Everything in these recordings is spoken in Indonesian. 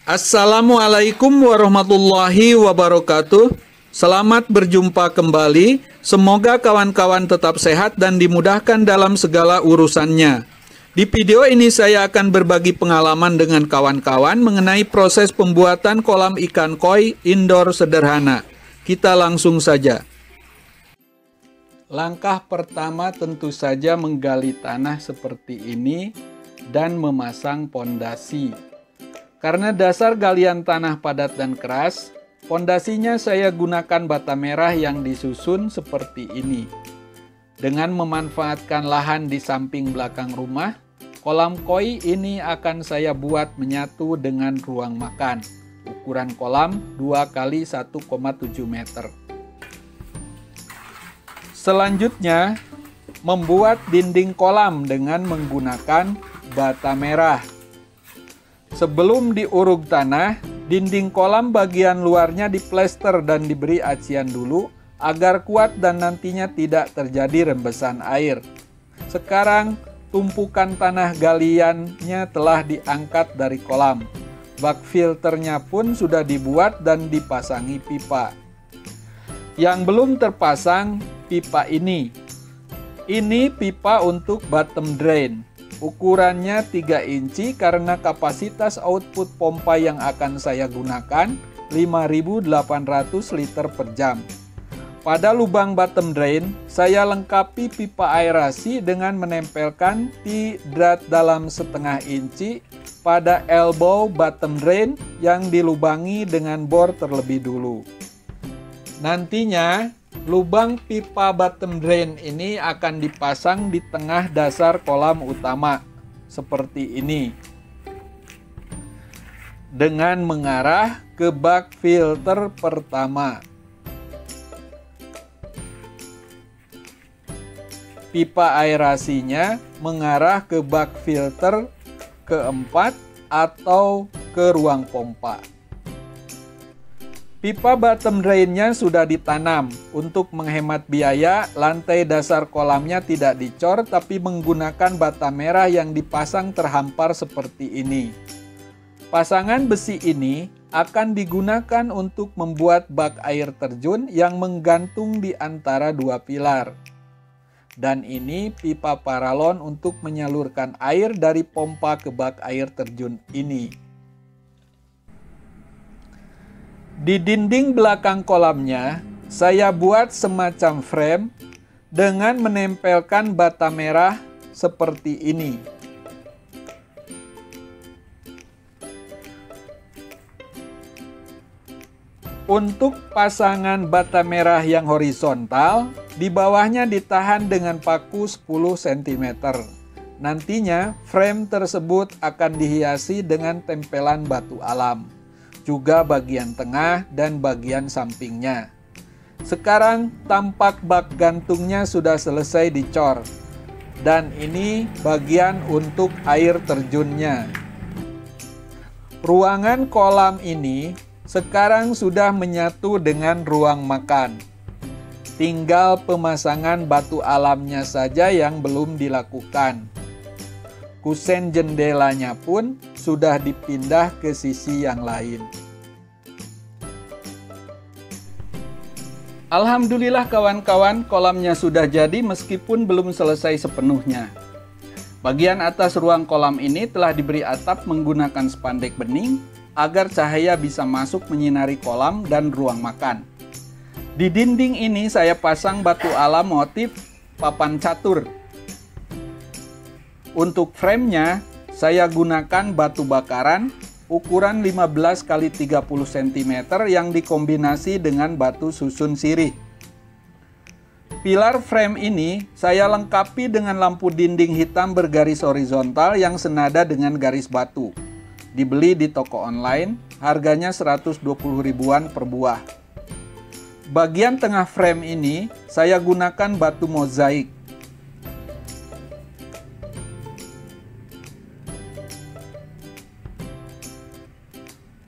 Assalamualaikum warahmatullahi wabarakatuh. Selamat berjumpa kembali. Semoga kawan-kawan tetap sehat dan dimudahkan dalam segala urusannya. Di video ini saya akan berbagi pengalaman dengan kawan-kawan mengenai proses pembuatan kolam ikan koi indoor sederhana. Kita langsung saja. Langkah pertama tentu saja menggali tanah seperti ini dan memasang pondasi. Karena dasar galian tanah padat dan keras, pondasinya saya gunakan bata merah yang disusun seperti ini. Dengan memanfaatkan lahan di samping belakang rumah, kolam koi ini akan saya buat menyatu dengan ruang makan. Ukuran kolam 2 x 1,7 meter. Selanjutnya, membuat dinding kolam dengan menggunakan bata merah. Sebelum diuruk tanah, dinding kolam bagian luarnya diplester dan diberi acian dulu agar kuat dan nantinya tidak terjadi rembesan air. Sekarang, tumpukan tanah galiannya telah diangkat dari kolam. Bak filternya pun sudah dibuat dan dipasangi pipa. Yang belum terpasang, pipa ini. Ini pipa untuk bottom drain. Ukurannya 3 inci karena kapasitas output pompa yang akan saya gunakan 5.800 liter per jam. Pada lubang bottom drain, saya lengkapi pipa aerasi dengan menempelkan T-drat dalam 1/2 inci pada elbow bottom drain yang dilubangi dengan bor terlebih dulu. Nantinya, lubang pipa bottom drain ini akan dipasang di tengah dasar kolam utama, seperti ini. Dengan mengarah ke bak filter pertama. Pipa aerasinya mengarah ke bak filter keempat atau ke ruang pompa. Pipa bottom drainnya sudah ditanam. Untuk menghemat biaya, lantai dasar kolamnya tidak dicor tapi menggunakan bata merah yang dipasang terhampar seperti ini. Pasangan besi ini akan digunakan untuk membuat bak air terjun yang menggantung di antara dua pilar. Dan ini pipa paralon untuk menyalurkan air dari pompa ke bak air terjun ini. Di dinding belakang kolamnya, saya buat semacam frame dengan menempelkan bata merah seperti ini. Untuk pasangan bata merah yang horizontal, di bawahnya ditahan dengan paku 10 cm. Nantinya, frame tersebut akan dihiasi dengan tempelan batu alam. Juga bagian tengah dan bagian sampingnya. Sekarang tampak bak gantungnya sudah selesai dicor. Dan ini bagian untuk air terjunnya. Ruangan kolam ini sekarang sudah menyatu dengan ruang makan. Tinggal pemasangan batu alamnya saja yang belum dilakukan. Kusen jendelanya pun sudah dipindah ke sisi yang lain. Alhamdulillah kawan-kawan, kolamnya sudah jadi meskipun belum selesai sepenuhnya. Bagian atas ruang kolam ini telah diberi atap menggunakan spandek bening agar cahaya bisa masuk menyinari kolam dan ruang makan. Di dinding ini saya pasang batu alam motif papan catur. Untuk framenya, saya gunakan batu bakaran ukuran 15 x 30 cm yang dikombinasi dengan batu susun sirih. Pilar frame ini saya lengkapi dengan lampu dinding hitam bergaris horizontal yang senada dengan garis batu. Dibeli di toko online, harganya 120 ribuan per buah. Bagian tengah frame ini saya gunakan batu mozaik.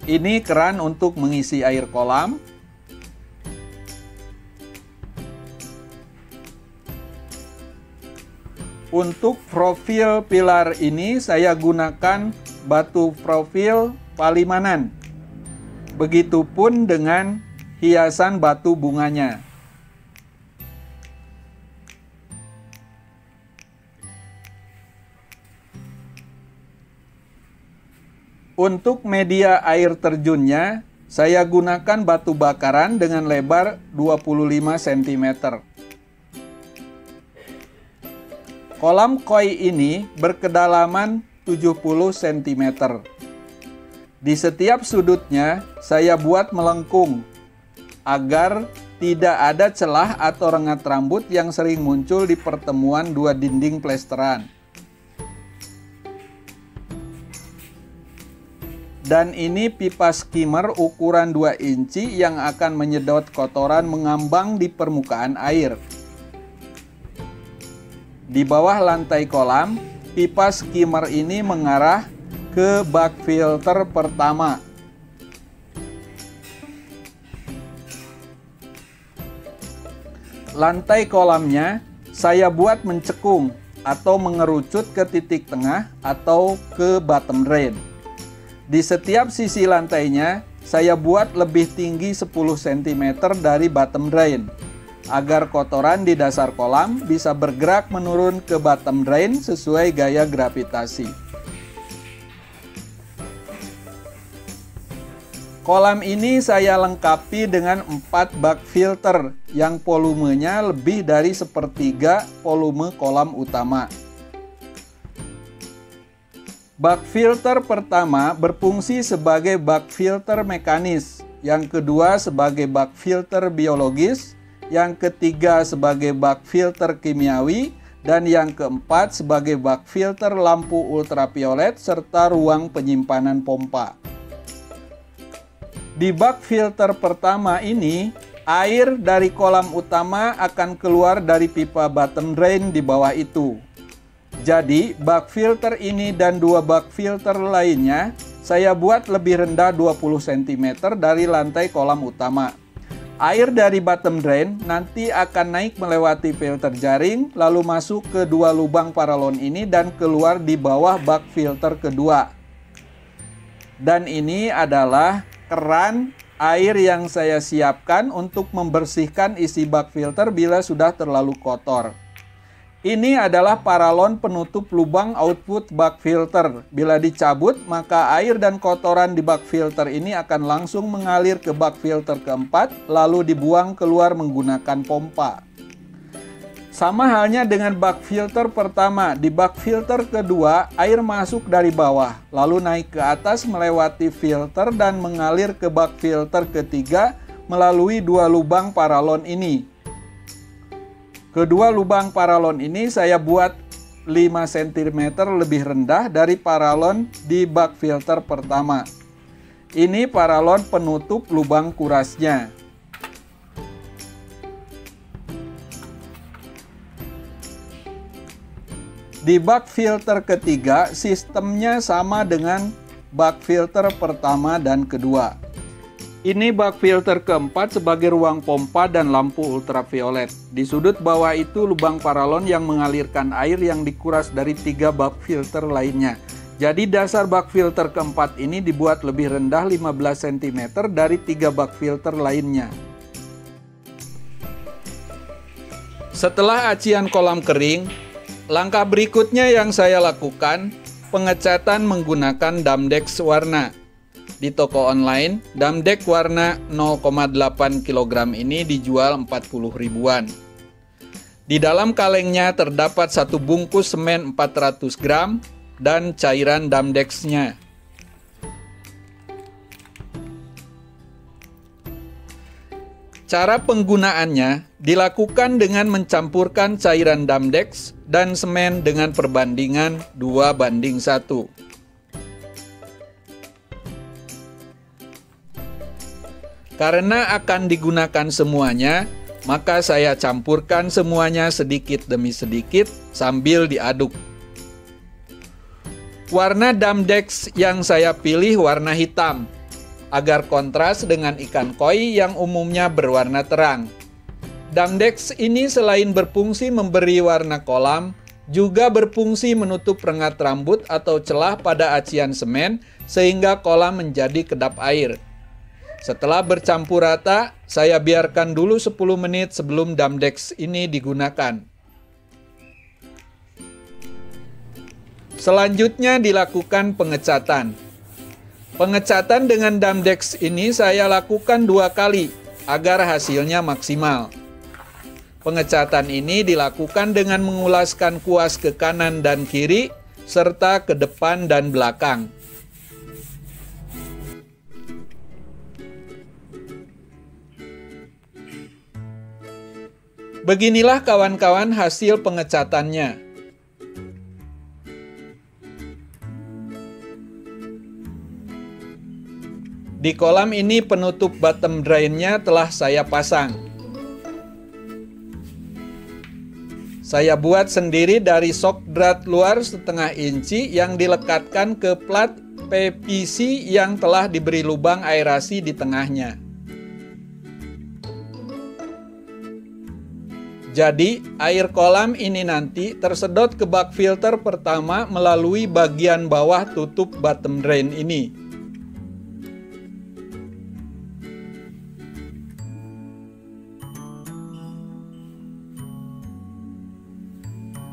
Ini keran untuk mengisi air kolam. Untuk profil pilar ini saya gunakan batu profil Palimanan. Begitupun dengan hiasan batu bunganya. Untuk media air terjunnya, saya gunakan batu bakaran dengan lebar 25 cm. Kolam koi ini berkedalaman 70 cm. Di setiap sudutnya, saya buat melengkung agar tidak ada celah atau rengat rambut yang sering muncul di pertemuan dua dinding plesteran. Dan ini pipa skimmer ukuran 2 inci yang akan menyedot kotoran mengambang di permukaan air. Di bawah lantai kolam, pipa skimmer ini mengarah ke bak filter pertama. Lantai kolamnya saya buat mencekung atau mengerucut ke titik tengah atau ke bottom drain. Di setiap sisi lantainya, saya buat lebih tinggi 10 cm dari bottom drain, agar kotoran di dasar kolam bisa bergerak menurun ke bottom drain sesuai gaya gravitasi. Kolam ini saya lengkapi dengan 4 bak filter yang volumenya lebih dari sepertiga volume kolam utama. Bak filter pertama berfungsi sebagai bak filter mekanis, yang kedua sebagai bak filter biologis, yang ketiga sebagai bak filter kimiawi, dan yang keempat sebagai bak filter lampu ultraviolet serta ruang penyimpanan pompa. Di bak filter pertama ini, air dari kolam utama akan keluar dari pipa bottom drain di bawah itu. Jadi, bak filter ini dan 2 bak filter lainnya saya buat lebih rendah 20 cm dari lantai kolam utama. Air dari bottom drain nanti akan naik melewati filter jaring, lalu masuk ke 2 lubang paralon ini dan keluar di bawah bak filter kedua. Dan ini adalah keran air yang saya siapkan untuk membersihkan isi bak filter bila sudah terlalu kotor. Ini adalah paralon penutup lubang output bak filter. Bila dicabut, maka air dan kotoran di bak filter ini akan langsung mengalir ke bak filter keempat, lalu dibuang keluar menggunakan pompa. Sama halnya dengan bak filter pertama, di bak filter kedua, air masuk dari bawah, lalu naik ke atas melewati filter dan mengalir ke bak filter ketiga melalui 2 lubang paralon ini. Kedua lubang paralon ini saya buat 5 cm lebih rendah dari paralon di bak filter pertama. Ini paralon penutup lubang kurasnya. Di bak filter ketiga, sistemnya sama dengan bak filter pertama dan kedua. Ini bak filter keempat sebagai ruang pompa dan lampu ultraviolet. Di sudut bawah itu lubang paralon yang mengalirkan air yang dikuras dari 3 bak filter lainnya. Jadi dasar bak filter keempat ini dibuat lebih rendah 15 cm dari 3 bak filter lainnya. Setelah acian kolam kering, langkah berikutnya yang saya lakukan, pengecatan menggunakan Damdex warna. Di toko online, Damdex warna 0,8 kg ini dijual 40 ribuan. Di dalam kalengnya terdapat 1 bungkus semen 400 gram dan cairan Damdex-nya. Cara penggunaannya dilakukan dengan mencampurkan cairan Damdex dan semen dengan perbandingan 2:1. Karena akan digunakan semuanya, maka saya campurkan semuanya sedikit demi sedikit sambil diaduk. Warna Damdex yang saya pilih warna hitam, agar kontras dengan ikan koi yang umumnya berwarna terang. Damdex ini selain berfungsi memberi warna kolam, Juga berfungsi menutup rengat rambut atau celah pada acian semen sehingga kolam menjadi kedap air. Setelah bercampur rata, saya biarkan dulu 10 menit sebelum Damdex ini digunakan. Selanjutnya dilakukan pengecatan. Pengecatan dengan Damdex ini saya lakukan 2 kali agar hasilnya maksimal. Pengecatan ini dilakukan dengan mengulaskan kuas ke kanan dan kiri, serta ke depan dan belakang. Beginilah kawan-kawan hasil pengecatannya. Di kolam ini penutup bottom drain-nya telah saya pasang. Saya buat sendiri dari sok drat luar setengah inci yang dilekatkan ke plat PVC yang telah diberi lubang aerasi di tengahnya. Jadi, air kolam ini nanti tersedot ke bak filter pertama melalui bagian bawah tutup bottom drain ini.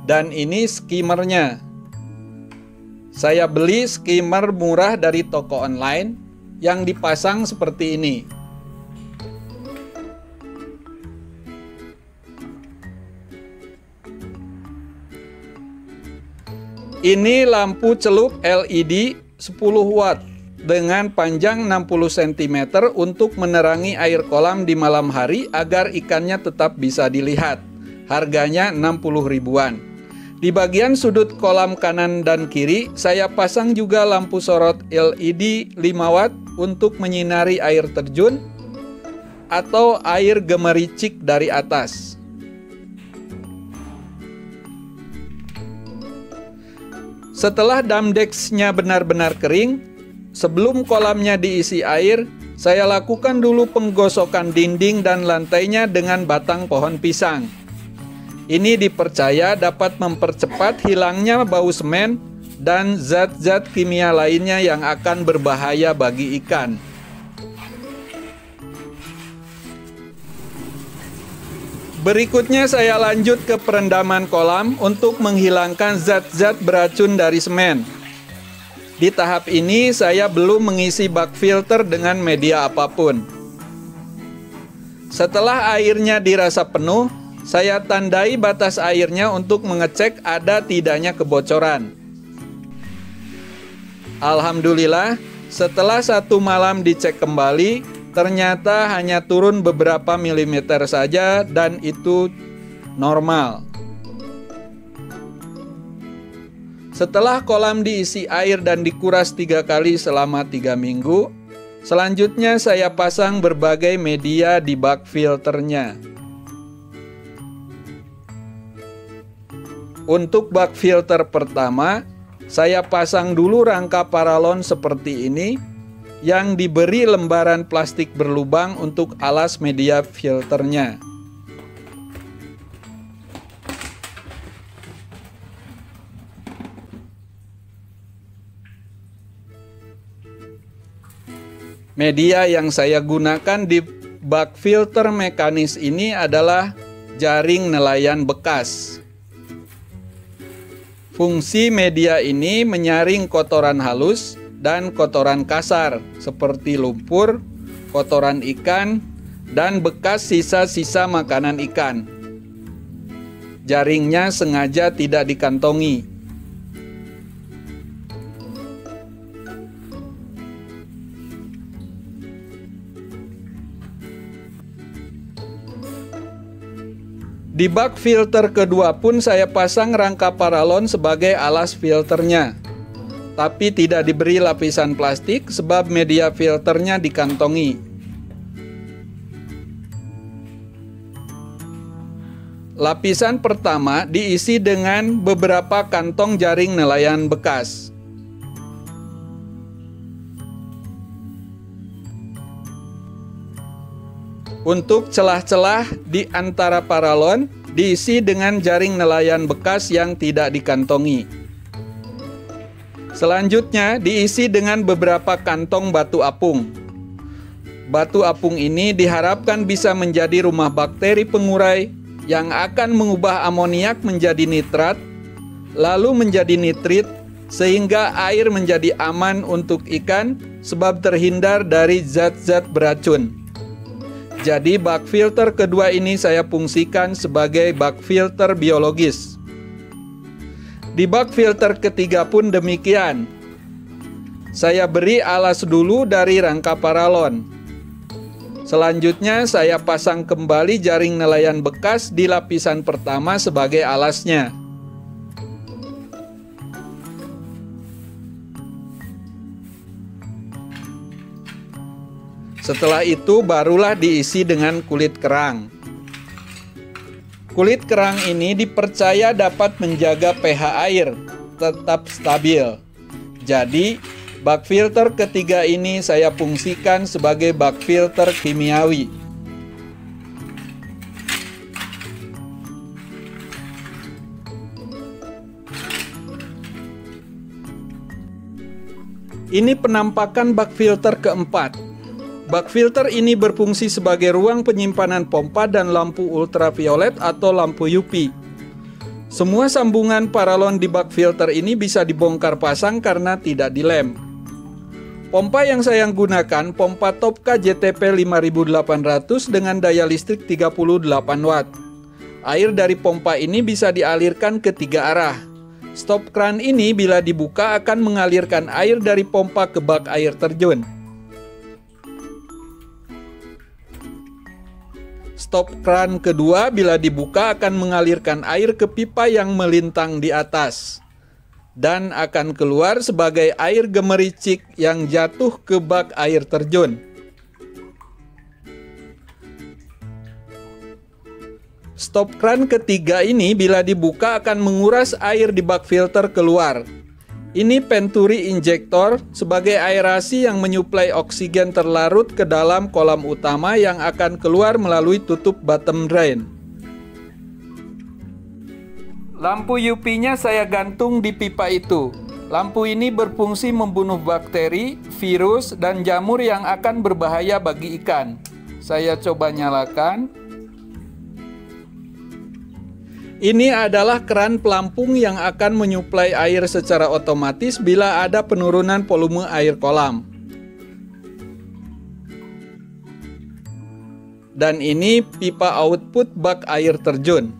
Dan ini skimmernya. Saya beli skimmer murah dari toko online yang dipasang seperti ini. Ini lampu celup LED 10 watt dengan panjang 60 cm untuk menerangi air kolam di malam hari agar ikannya tetap bisa dilihat. Harganya 60 ribuan. Di bagian sudut kolam kanan dan kiri, saya pasang juga lampu sorot LED 5 watt untuk menyinari air terjun atau air gemericik dari atas. Setelah Damdex-nya benar-benar kering, sebelum kolamnya diisi air, saya lakukan dulu penggosokan dinding dan lantainya dengan batang pohon pisang. Ini dipercaya dapat mempercepat hilangnya bau semen dan zat-zat kimia lainnya yang akan berbahaya bagi ikan. Berikutnya saya lanjut ke perendaman kolam untuk menghilangkan zat-zat beracun dari semen. Di tahap ini saya belum mengisi bak filter dengan media apapun. Setelah airnya dirasa penuh, saya tandai batas airnya untuk mengecek ada tidaknya kebocoran. Alhamdulillah, setelah 1 malam dicek kembali, ternyata hanya turun beberapa milimeter saja dan itu normal. Setelah kolam diisi air dan dikuras 3 kali selama 3 minggu, selanjutnya saya pasang berbagai media di bak filternya. Untuk bak filter pertama, saya pasang dulu rangka paralon seperti ini yang diberi lembaran plastik berlubang untuk alas media filternya. Media yang saya gunakan di bak filter mekanis ini adalah jaring nelayan bekas. Fungsi media ini menyaring kotoran halus dan kotoran kasar seperti lumpur, kotoran ikan, dan bekas sisa-sisa makanan ikan. Jaringnya sengaja tidak dikantongi. Di bak filter kedua pun saya pasang rangka paralon sebagai alas filternya. Tapi tidak diberi lapisan plastik sebab media filternya dikantongi. Lapisan pertama diisi dengan beberapa kantong jaring nelayan bekas. Untuk celah-celah di antara paralon, diisi dengan jaring nelayan bekas yang tidak dikantongi. Selanjutnya diisi dengan beberapa kantong batu apung. Batu apung ini diharapkan bisa menjadi rumah bakteri pengurai yang akan mengubah amoniak menjadi nitrat, lalu menjadi nitrit, sehingga air menjadi aman untuk ikan sebab terhindar dari zat-zat beracun. Jadi bak filter kedua ini saya fungsikan sebagai bak filter biologis. Di bak filter ketiga pun demikian. Saya beri alas dulu dari rangka paralon. Selanjutnya saya pasang kembali jaring nelayan bekas di lapisan pertama sebagai alasnya. Setelah itu barulah diisi dengan kulit kerang. Kulit kerang ini dipercaya dapat menjaga pH air tetap stabil. Jadi, bak filter ketiga ini saya fungsikan sebagai bak filter kimiawi. Ini penampakan bak filter keempat. Bak filter ini berfungsi sebagai ruang penyimpanan pompa dan lampu ultraviolet atau lampu UV. Semua sambungan paralon di bak filter ini bisa dibongkar pasang karena tidak dilem. Pompa yang saya gunakan pompa Topka JTP 5800 dengan daya listrik 38 watt. Air dari pompa ini bisa dialirkan ke 3 arah. Stop kran ini bila dibuka akan mengalirkan air dari pompa ke bak air terjun. Stop kran kedua bila dibuka akan mengalirkan air ke pipa yang melintang di atas dan akan keluar sebagai air gemericik yang jatuh ke bak air terjun. Stop kran ketiga ini bila dibuka akan menguras air di bak filter keluar. Ini Venturi injektor sebagai aerasi yang menyuplai oksigen terlarut ke dalam kolam utama yang akan keluar melalui tutup bottom drain. Lampu UV-nya saya gantung di pipa itu. Lampu ini berfungsi membunuh bakteri, virus, dan jamur yang akan berbahaya bagi ikan. Saya coba nyalakan. Ini adalah keran pelampung yang akan menyuplai air secara otomatis bila ada penurunan volume air kolam. Dan ini pipa output bak air terjun.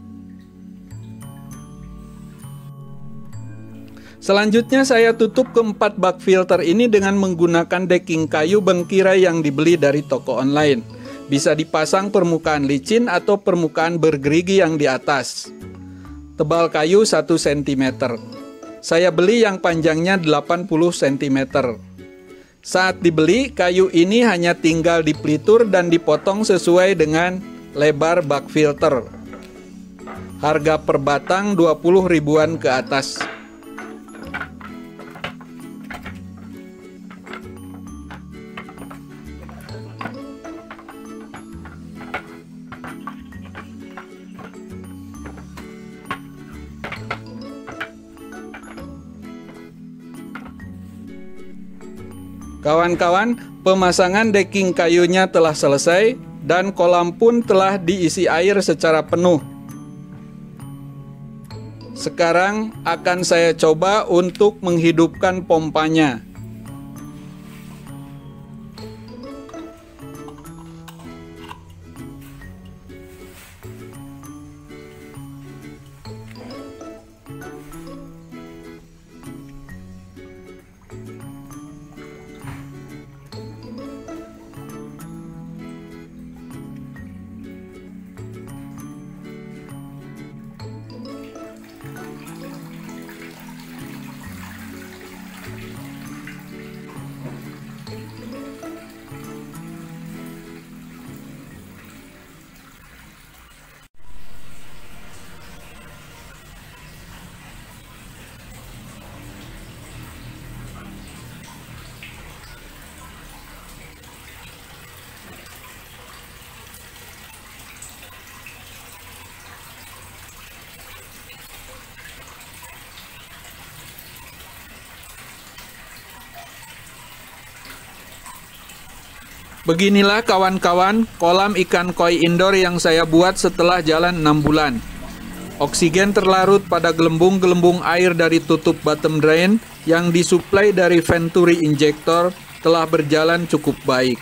Selanjutnya saya tutup keempat bak filter ini dengan menggunakan decking kayu bengkirai yang dibeli dari toko online. Bisa dipasang permukaan licin atau permukaan bergerigi yang di atas. Tebal kayu 1 cm. Saya beli yang panjangnya 80 cm. Saat dibeli, kayu ini hanya tinggal dipelitur dan dipotong sesuai dengan lebar bak filter. Harga per batang 20 ribuan ke atas. Kawan-kawan, pemasangan decking kayunya telah selesai dan kolam pun telah diisi air secara penuh. Sekarang akan saya coba untuk menghidupkan pompanya. Beginilah kawan-kawan kolam ikan koi indoor yang saya buat setelah jalan 6 bulan. Oksigen terlarut pada gelembung-gelembung air dari tutup bottom drain yang disuplai dari Venturi injektor telah berjalan cukup baik.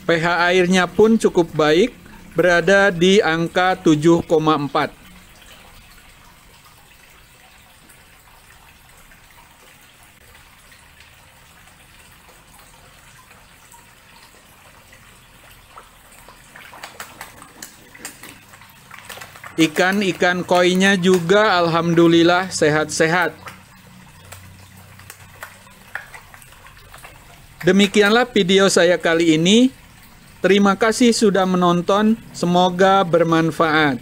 pH airnya pun cukup baik, berada di angka 7,4. Ikan-ikan koinya juga alhamdulillah sehat-sehat. Demikianlah video saya kali ini. Terima kasih sudah menonton, semoga bermanfaat.